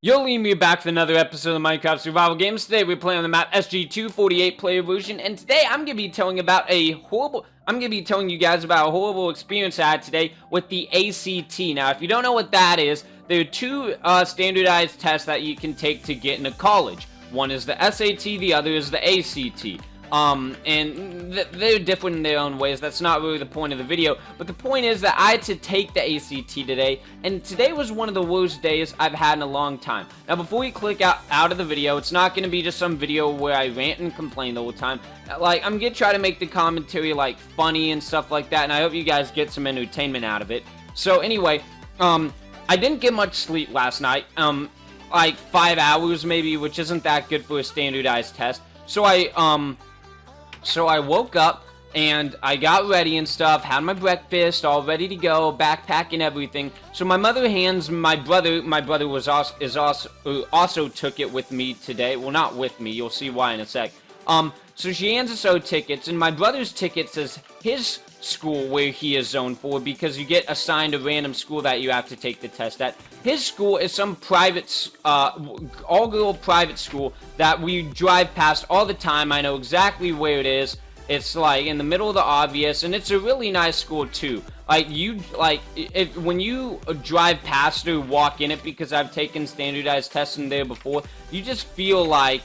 Yo, Liam, back with another episode of Minecraft Survival Games. Today we're playing on the map SG248 player version, and today I'm gonna be telling you guys about a horrible experience I had today with the ACT. Now, if you don't know what that is, there are two standardized tests that you can take to get into college. One is the SAT, the other is the ACT. They're different in their own ways. That's not really the point of the video, but the point is that I had to take the ACT today, and today was one of the worst days I've had in a long time. Now, before we click out of the video, it's not going to be just some video where I rant and complain the whole time. Like, I'm going to try to make the commentary, like, funny and stuff like that, and I hope you guys get some entertainment out of it. So, anyway, I didn't get much sleep last night, like 5 hours maybe, which isn't that good for a standardized test. So I woke up and I got ready and stuff, had my breakfast, all ready to go, backpack and everything. So my mother hands my brother was also took it with me today. Well, not with me, you'll see why in a sec. So she hands us our tickets, and my brother's ticket says his school where he is zoned for, because you get assigned a random school that you have to take the test at. His school is some private, all-girl private school that we drive past all the time. I know exactly where it is. It's like in the middle of the obvious, and it's a really nice school too. When you drive past or walk in it, because I've taken standardized tests in there before, you just feel like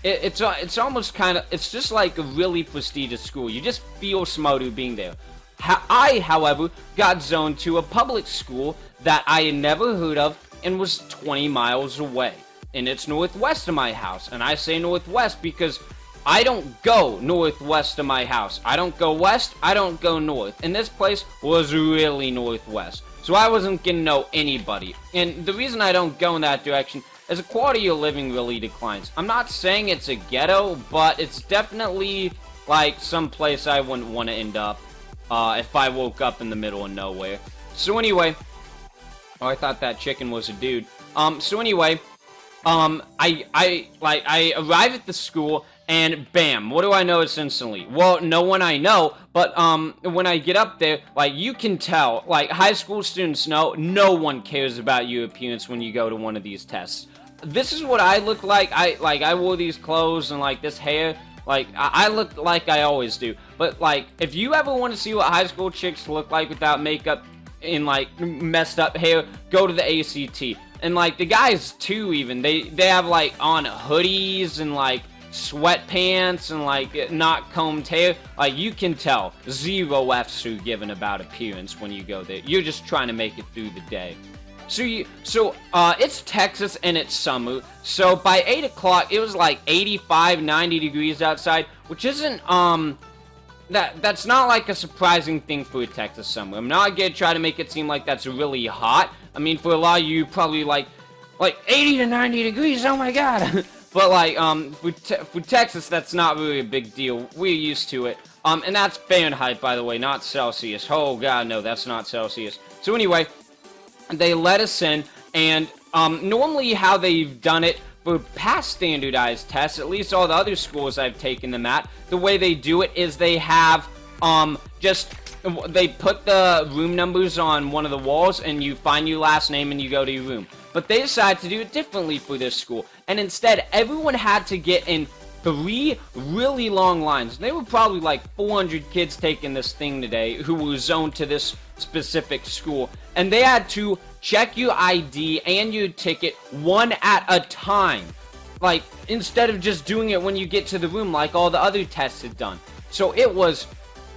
it's almost kind of, it's just like a really prestigious school. You just feel smarter being there. I, however, got zoned to a public school that I had never heard of and was 20 miles away. And it's northwest of my house. And I say northwest because I don't go northwest of my house. I don't go west, I don't go north. And this place was really northwest. So I wasn't gonna know anybody. And the reason I don't go in that direction is the quality of living really declines. I'm not saying it's a ghetto, but it's definitely like some place I wouldn't want to end up if I woke up in the middle of nowhere. So anyway, oh, I thought that chicken was a dude. So anyway, I arrive at the school, and bam, what do I notice instantly? Well, no one I know, but when I get up there, like, you can tell, like, high school students know, no one cares about your appearance when you go to one of these tests. This is what I look like. I wore these clothes and, like, this hair. Like, I look like I always do. But, like, if you ever want to see what high school chicks look like without makeup and, like, messed up hair, go to the ACT. And, like, the guys, too, even, they have, like, on hoodies and, like, sweatpants and, like, not combed hair. Like, you can tell zero F's are given about appearance when you go there. You're just trying to make it through the day. So it's Texas and it's summer. So by 8 o'clock, it was like 85, 90 degrees outside, which isn't, that's not like a surprising thing for a Texas summer. I'm not gonna try to make it seem like that's really hot. I mean, for a lot of you, probably like 80 to 90 degrees, oh my god. But like, for Texas, that's not really a big deal. We're used to it. And that's Fahrenheit, by the way, not Celsius. Oh god, no, that's not Celsius. So anyway, they let us in, and normally how they've done it for past standardized tests, at least all the other schools I've taken them at, the way they do it is they have, they put the room numbers on one of the walls, and you find your last name and you go to your room. But they decided to do it differently for this school, and instead, everyone had to get in 3 really long lines. There were probably like 400 kids taking this thing today who were zoned to this specific school, and they had to check your ID and your ticket one at a time, like, instead of just doing it when you get to the room like all the other tests had done. So it was,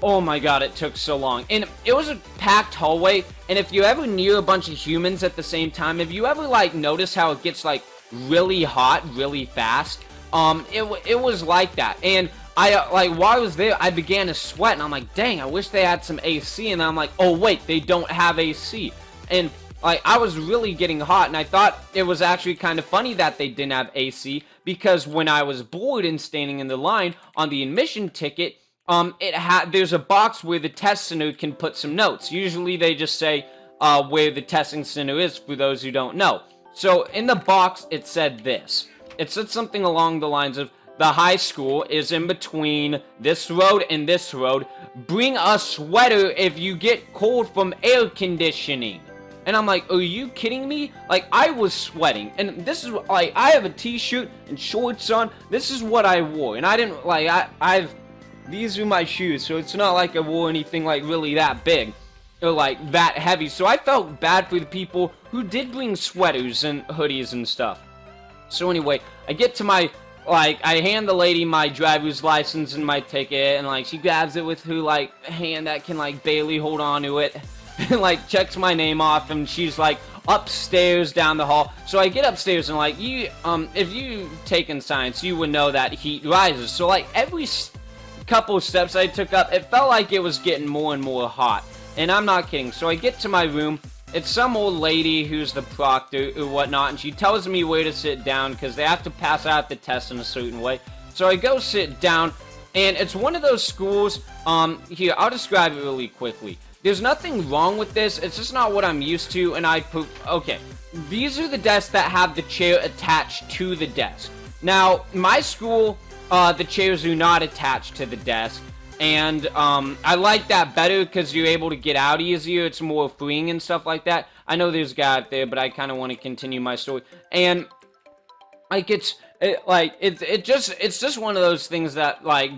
oh my god, it took so long. And it was a packed hallway, and if you're ever near a bunch of humans at the same time, if you ever, like, notice how it gets, like, really hot really fast, it was like that. And while I was there, I began to sweat, and I'm like, dang, I wish they had some AC, and I'm like, oh wait, they don't have AC. And, like, I was really getting hot, and I thought it was actually kind of funny that they didn't have AC, because when I was bored and standing in the line on the admission ticket, there's a box where the test center can put some notes. Usually they just say, where the testing center is, for those who don't know. So, in the box, it said this. It said something along the lines of, the high school is in between this road and this road. Bring a sweater if you get cold from air conditioning. And I'm like, are you kidding me? Like, I was sweating. And this is, like, I have a t-shirt and shorts on. This is what I wore. And I didn't, like, these are my shoes. So it's not like I wore anything, like, really that big. Or, like, that heavy. So I felt bad for the people who did bring sweaters and hoodies and stuff. So anyway, I get to my, like, I hand the lady my driver's license and my ticket. And, like, she grabs it with her, like, hand that can, like, barely hold on to it. And, like, checks my name off, and she's, like, upstairs down the hall. So I get upstairs, and, like, if you've taken science, you would know that heat rises. So, like, every couple steps I took up, it felt like it was getting more and more hot. And I'm not kidding. So I get to my room. It's some old lady who's the proctor or whatnot, and she tells me where to sit down because they have to pass out the test in a certain way. So I go sit down, and it's one of those schools, here, I'll describe it really quickly. There's nothing wrong with this, it's just not what I'm used to, and okay, these are the desks that have the chair attached to the desk. Now, my school, the chairs are not attached to the desk, and, I like that better because you're able to get out easier, it's more freeing and stuff like that. I know there's a guy out there, but I kind of want to continue my story, and, like, it's just one of those things that, like,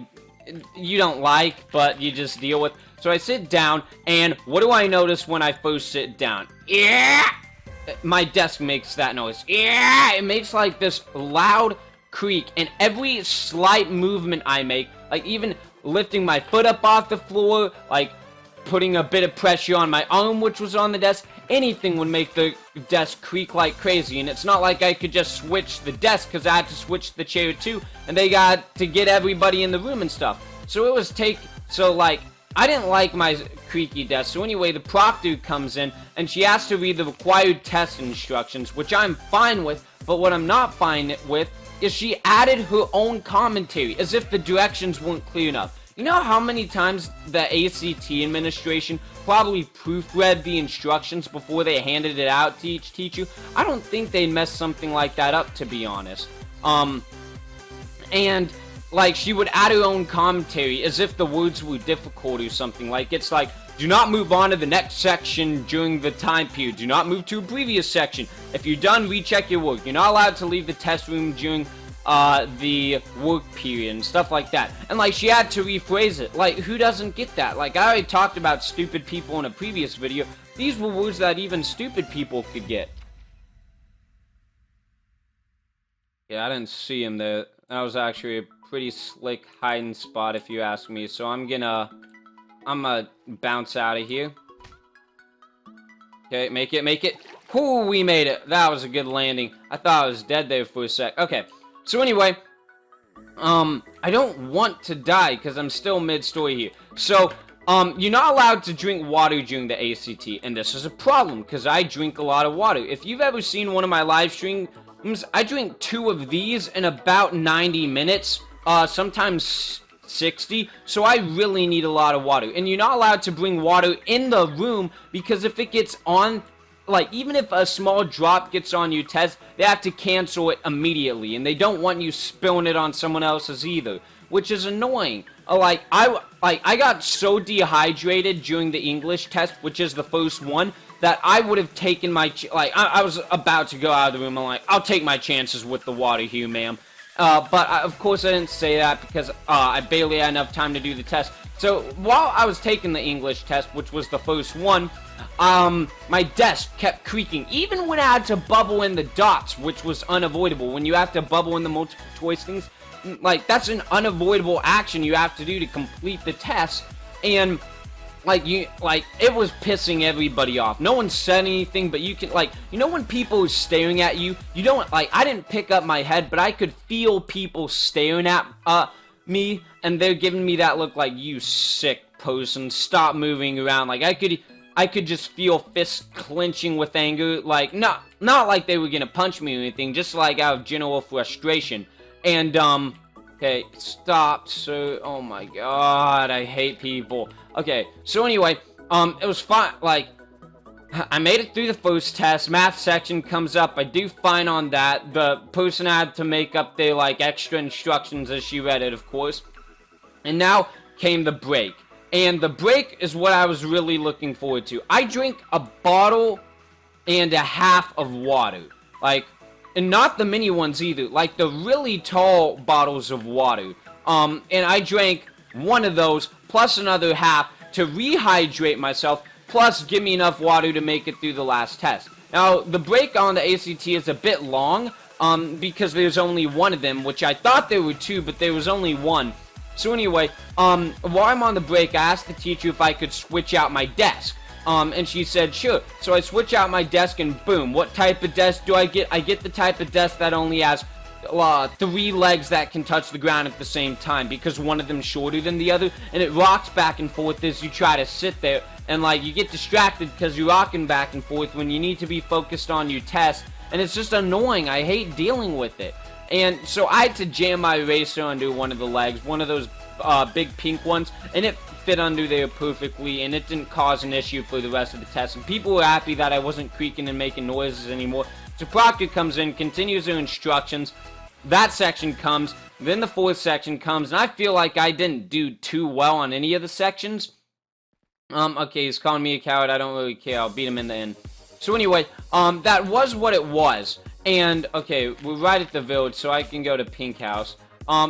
you don't like, but you just deal with. So I sit down, and what do I notice when I first sit down? Yeah! My desk makes that noise. Yeah! It makes, like, this loud creak, and every slight movement I make, like, even lifting my foot up off the floor, like, putting a bit of pressure on my arm, which was on the desk, anything would make the desk creak like crazy. And it's not like I could just switch the desk, because I had to switch the chair too, and they got to get everybody in the room and stuff. So it was like, I didn't like my creaky desk. So anyway, the proctor comes in, and she has to read the required test instructions, which I'm fine with, but what I'm not fine with is she added her own commentary, as if the directions weren't clear enough. You know how many times the ACT administration probably proofread the instructions before they handed it out to each teacher? I don't think they'd mess something like that up, to be honest. And, like, she would add her own commentary as if the words were difficult or something. Like, it's like, do not move on to the next section during the time period. Do not move to a previous section. If you're done, recheck your work. You're not allowed to leave the test room during the work period and stuff like that. And, like, she had to rephrase it. Like, who doesn't get that? Like, I already talked about stupid people in a previous video. These were words that even stupid people could get. Yeah, I didn't see him there. That was actually a pretty slick hiding spot, if you ask me. So I'm gonna bounce out of here. Okay, make it. Whoo, we made it. That was a good landing. I thought I was dead there for a sec. Okay, so anyway, I don't want to die because I'm still mid-story here. So, you're not allowed to drink water during the ACT, and this is a problem because I drink a lot of water. If you've ever seen one of my live streams, I drink 2 of these in about 90 minutes, sometimes 60, so I really need a lot of water. And you're not allowed to bring water in the room because if it gets on, like, even if a small drop gets on your test, they have to cancel it immediately, and they don't want you spilling it on someone else's either, which is annoying. I got so dehydrated during the English test, which is the first one, that I would have taken my, I was about to go out of the room. I'm like, I'll take my chances with the water here, ma'am. But of course I didn't say that because I barely had enough time to do the test. So while I was taking the English test, which was the first one, my desk kept creaking, even when I had to bubble in the dots, which was unavoidable. When you have to bubble in the multiple choice things, like, that's an unavoidable action you have to do to complete the test, and it was pissing everybody off. No one said anything, but you can, you know when people are staring at you, you don't, I didn't pick up my head, but I could feel people staring at, me, and they're giving me that look like, you sick person, stop moving around. Like, I could just feel fists clenching with anger, like, not like they were gonna punch me or anything, just like out of general frustration. And, okay, stop, so, oh my god, I hate people. Okay, so anyway, it was fine, I made it through the first test, math section comes up, I do fine on that, the person had to make up their, extra instructions as she read it, of course, and now came the break, and the break is what I was really looking forward to. I drink a bottle and a half of water. Like, and not the mini ones either, like the really tall bottles of water. And I drank one of those, plus another half, to rehydrate myself, plus give me enough water to make it through the last test. Now, the break on the ACT is a bit long, because there's only one of them, which I thought there were two, but there was only one. So anyway, while I'm on the break, I asked the teacher if I could switch out my desk. And she said, sure. So I switch out my desk and boom, what type of desk do I get? I get the type of desk that only has 3 legs that can touch the ground at the same time, because one of them's shorter than the other, and it rocks back and forth as you try to sit there, and like you get distracted because you're rocking back and forth when you need to be focused on your test, and it's just annoying. I hate dealing with it. And so I had to jam my eraser under one of the legs, one of those big pink ones, and it fit under there perfectly, and it didn't cause an issue for the rest of the test, and people were happy that I wasn't creaking and making noises anymore. So Proctor comes in, continues their instructions, that section comes, then the 4th section comes, and I feel like I didn't do too well on any of the sections. Okay, he's calling me a coward, I don't really care, I'll beat him in the end. So anyway, that was what it was, and, okay, we're right at the village, so I can go to Pink House.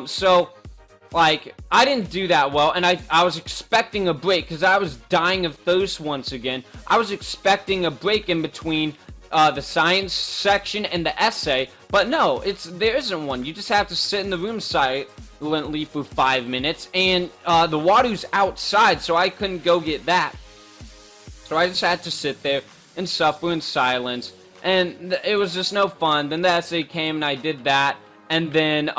So, like, I didn't do that well, and I was expecting a break, because I was dying of thirst once again. I was expecting a break in between the science section and the essay, but no, there isn't one. You just have to sit in the room silently for 5 minutes, and the water's outside, so I couldn't go get that. So I just had to sit there and suffer in silence, and it was just no fun. Then the essay came, and I did that, and then,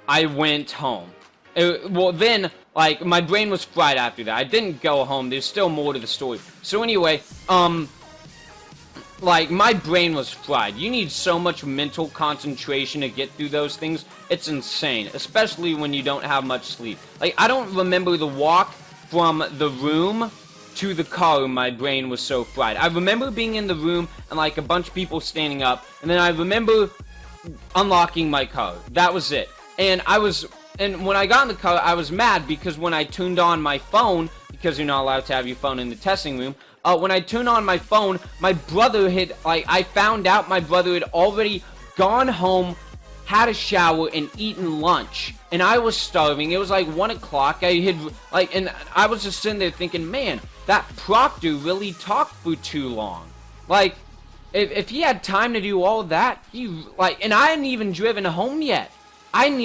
I went home. Well, then, like, my brain was fried after that. I didn't go home. There's still more to the story. So anyway, like, my brain was fried. You need so much mental concentration to get through those things. It's insane, especially when you don't have much sleep. Like, I don't remember the walk from the room to the car. My brain was so fried. I remember being in the room and, like, a bunch of people standing up, and then I remember unlocking my car. That was it. And when I got in the car, I was mad because when I turned on my phone, because you're not allowed to have your phone in the testing room, when I turned on my phone, my brother had, like, I found out my brother had already gone home, had a shower, and eaten lunch. And I was starving. It was like 1 o'clock. And I was just sitting there thinking, man, that proctor really talked for too long. Like, if he had time to do all that, and I hadn't even driven home yet. And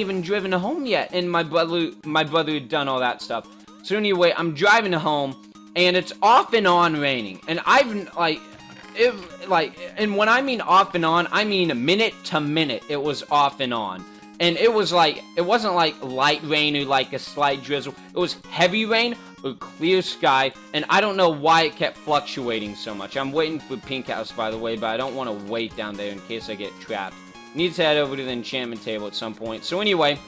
my brother had done all that stuff. So anyway, I'm driving home, and it's off and on raining. And and when I mean off and on, I mean minute to minute, it was off and on. And it wasn't like light rain or like a slight drizzle. It was heavy rain or clear sky, and I don't know why it kept fluctuating so much. I'm waiting for Pink House, by the way, but I don't want to wait down there in case I get trapped. Need to head over to the enchantment table at some point. So anyway,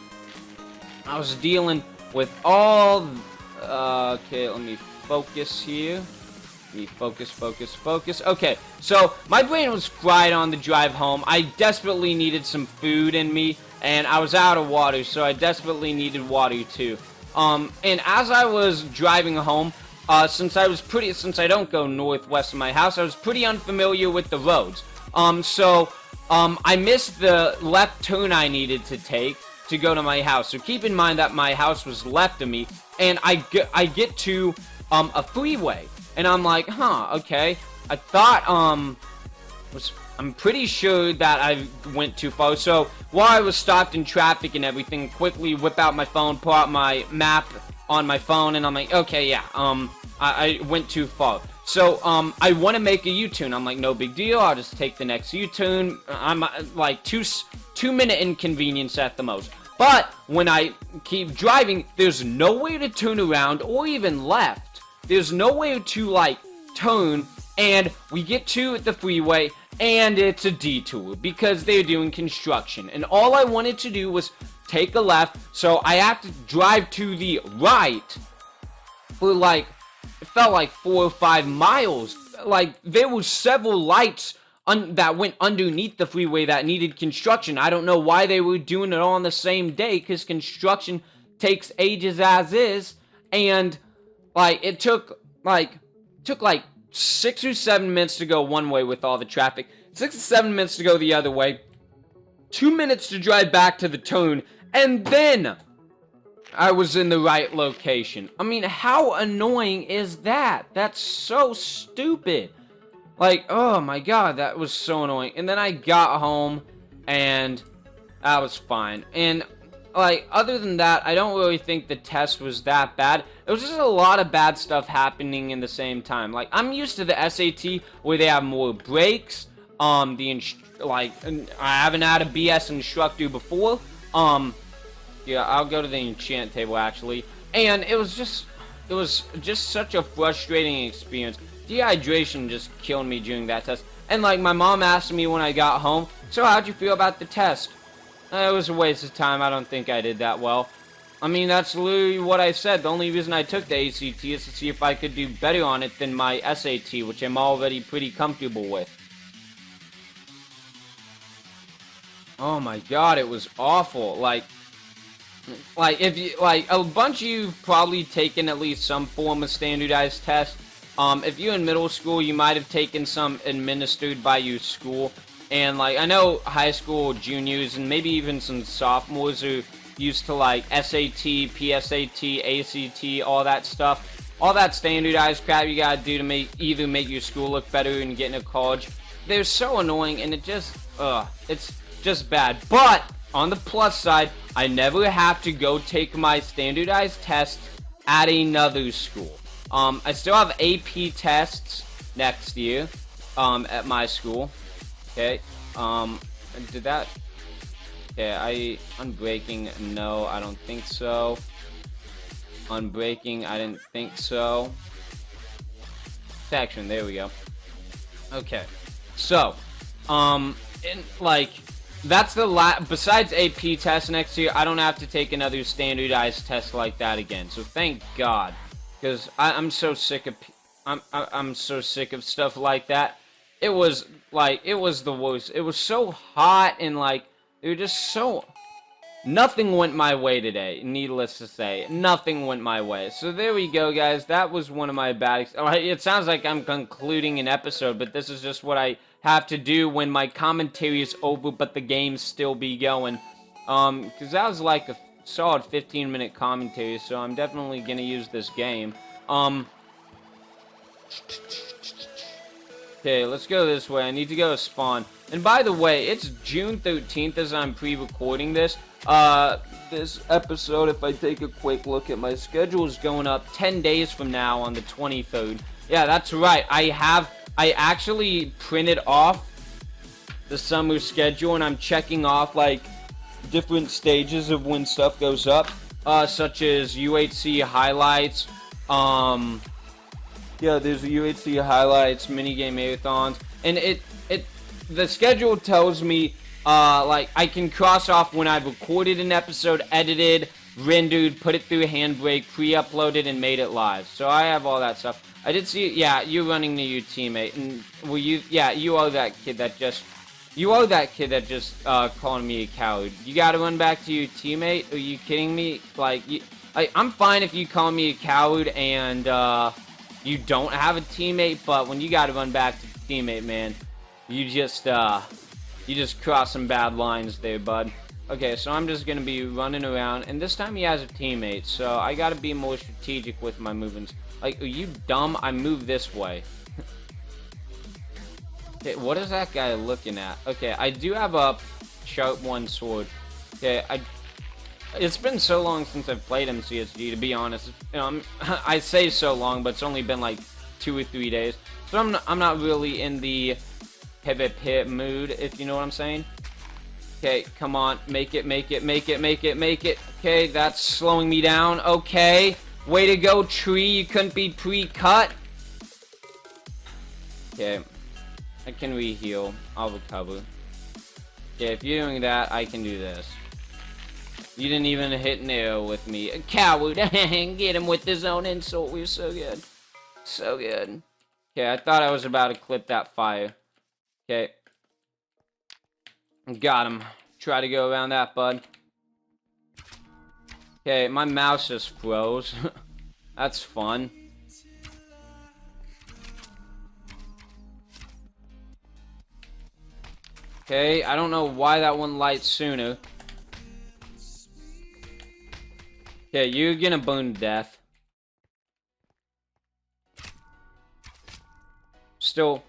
I was dealing with all... okay, let me focus here. Let me focus. Okay, so my brain was fried on the drive home. I desperately needed some food in me, and I was out of water, so I desperately needed water too. And as I was driving home, since I don't go northwest of my house, I was pretty unfamiliar with the roads. I missed the left turn I needed to take to go to my house. So keep in mind that my house was left of me, and I get to a freeway, and I'm like, huh, okay. I thought I'm pretty sure that I went too far. So while I was stopped in traffic and everything, quickly whip out my phone, pull out my map on my phone, and I'm like, okay, yeah, I went too far. So, I want to make a U-turn. I'm like, no big deal. I'll just take the next U-turn. I'm like 2-minute inconvenience at the most. But when I keep driving, there's nowhere to turn around or even left. There's nowhere to, like, turn. And we get to the freeway, and it's a detour because they're doing construction. And all I wanted to do was take a left. So I have to drive to the right for, like, it felt like 4 or 5 miles. Like, there were several lights that went underneath the freeway that needed construction. I don't know why they were doing it all on the same day, because construction takes ages as is. And, like, it took like 6 or 7 minutes to go one way with all the traffic, 6 or 7 minutes to go the other way, 2 minutes to drive back to the turn, and then I was in the right location. I mean, how annoying is that? That's so stupid. Like, oh my god, that was so annoying. And then I got home, and that was fine. And, like, other than that, I don't really think the test was that bad. It was just a lot of bad stuff happening in the same time. Like, I'm used to the SAT where they have more breaks. I haven't had a BS instructor before. Yeah, I'll go to the enchant table, actually. And it was just such a frustrating experience. Dehydration just killed me during that test. And, like, my mom asked me when I got home, so how'd you feel about the test? It was a waste of time. I don't think I did that well. I mean, that's literally what I said. The only reason I took the ACT is to see if I could do better on it than my SAT, which I'm already pretty comfortable with. Oh my god, it was awful. Like, if you, like, a bunch of you've probably taken at least some form of standardized test. If you're in middle school, you might have taken some administered by your school. And, like, I know high school juniors and maybe even some sophomores are used to, like, SAT, PSAT, ACT, all that stuff. All that standardized crap you gotta do to either make your school look better and get into college. They're so annoying, and it's just bad. But on the plus side, I never have to go take my standardized test at another school. I still have AP tests next year, at my school. Okay, did that? Okay, unbreaking, no, I don't think so. Unbreaking, I didn't think so. Protection, there we go. Okay, so, that's the besides AP test next year, I don't have to take another standardized test like that again. So thank God, because I'm so sick of I'm so sick of stuff like that. It was the worst. It was so hot, and like it was just so. Nothing went my way today. Needless to say, nothing went my way. So there we go, guys. That was one of my bad. It sounds like I'm concluding an episode, but this is just what I have to do when my commentary is over, but the games still be going. Because that was like a solid 15-minute commentary, so I'm definitely gonna use this game. Okay, let's go this way. I need to go to spawn. And by the way, it's June 13th as I'm pre-recording this. This episode, if I take a quick look at my schedule, is going up 10 days from now on the 23rd. Yeah, that's right. I actually printed off the summer schedule, and I'm checking off, like, different stages of when stuff goes up, such as UHC highlights, yeah, there's UHC highlights, minigame marathons, and the schedule tells me, like, I can cross off when I've recorded an episode, edited, rendered, put it through Handbrake, pre-uploaded, and made it live. So I have all that stuff. I did see, yeah, you're running to your teammate, and you are that kid that just calling me a coward. You gotta run back to your teammate? Are you kidding me? Like, I'm fine if you call me a coward and, you don't have a teammate, but when you gotta run back to the teammate, man, you just crossed some bad lines there, bud. Okay, so I'm just gonna be running around, and this time he has a teammate, so I gotta be more strategic with my movements. Like, are you dumb? I move this way. Okay, what is that guy looking at? Okay, I do have a sharp one sword. Okay, it's been so long since I've played MCSG, to be honest. You know, I say so long, but it's only been like 2 or 3 days. So I'm not really in the pivot mood, if you know what I'm saying. Okay, come on, make it. Okay, that's slowing me down. Okay, way to go, tree. You couldn't be pre-cut. Okay, I can re-heal. I'll recover. Okay, if you're doing that, I can do this. You didn't even hit an arrow with me. A coward. Get him with his own insult. We're so good. So good. Okay, I thought I was about to clip that fire. Okay. Got him. Try to go around that, bud. Okay, my mouse just froze. That's fun. Okay, I don't know why that one lights sooner. Okay, you're gonna burn to death. Still.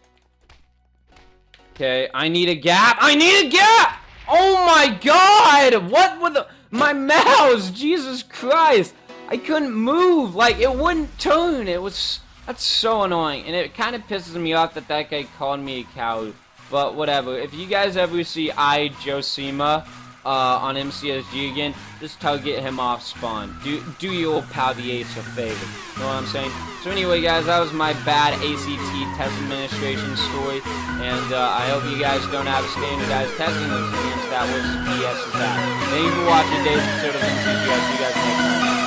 Okay, I need a gap. I need a gap! Oh my god! What with my mouse? Jesus Christ! I couldn't move. Like, it wouldn't turn. That's so annoying. And it kind of pisses me off that guy called me a coward. But whatever. If you guys ever see Josima on MCSG again, just target him off spawn. Do your old pal the Ace a favor. You know what I'm saying? So anyway, guys, that was my bad ACT test administration story. And I hope you guys don't have standardized testing experience. That was BS as that. Thank you for watching today's episode of MCSG. See you guys next time.